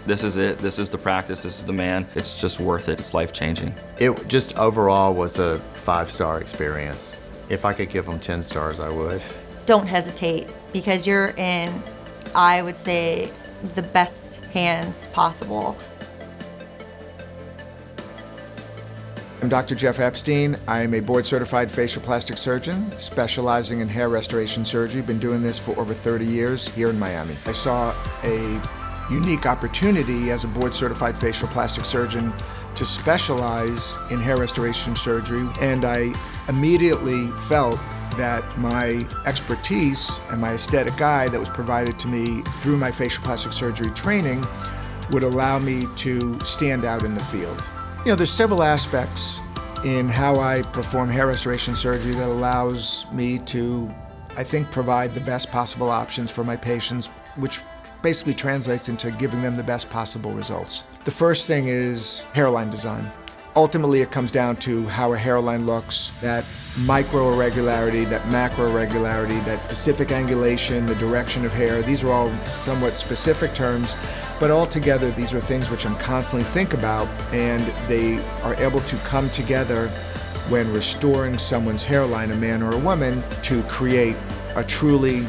this is it, this is the practice, this is the man. It's just worth it, it's life-changing. It just overall was a 5-star experience. If I could give them 10 stars, I would. Don't hesitate, because you're in, I would say, the best hands possible. I'm Dr. Jeff Epstein. I'm a board-certified facial plastic surgeon specializing in hair restoration surgery. Been doing this for over 30 years here in Miami. I saw a unique opportunity as a board-certified facial plastic surgeon to specialize in hair restoration surgery, and I immediately felt that my expertise and my aesthetic eye that was provided to me through my facial plastic surgery training would allow me to stand out in the field. You know, there's several aspects in how I perform hair restoration surgery that allows me to, I think, provide the best possible options for my patients, which basically translates into giving them the best possible results. The first thing is hairline design. Ultimately, it comes down to how a hairline looks, that micro irregularity, that macro irregularity, that specific angulation, the direction of hair. These are all somewhat specific terms, but altogether, these are things which I'm constantly think about, and they are able to come together when restoring someone's hairline, a man or a woman, to create a truly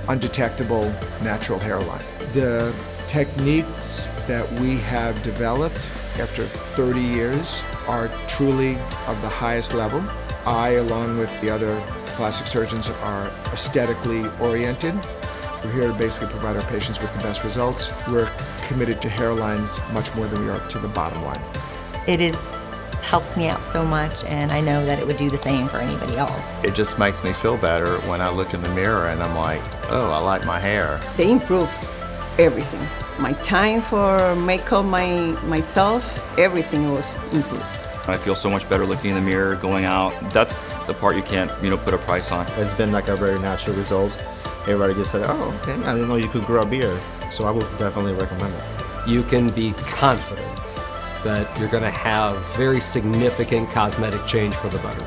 undetectable natural hairline. The techniques that we have developed after 30 years are truly of the highest level. I, along with the other plastic surgeons, are aesthetically oriented. We're here to basically provide our patients with the best results. We're committed to hairlines much more than we are to the bottom line. It has helped me out so much, and I know that it would do the same for anybody else. It just makes me feel better when I look in the mirror and I'm like, oh, I like my hair. They improve everything. My time for makeup, myself, everything was improved. I feel so much better looking in the mirror, going out. That's the part you can't, put a price on. It's been like a very natural result. Everybody just said, oh, okay, I didn't know you could grow a beard. So I would definitely recommend it. You can be confident that you're going to have very significant cosmetic change for the better.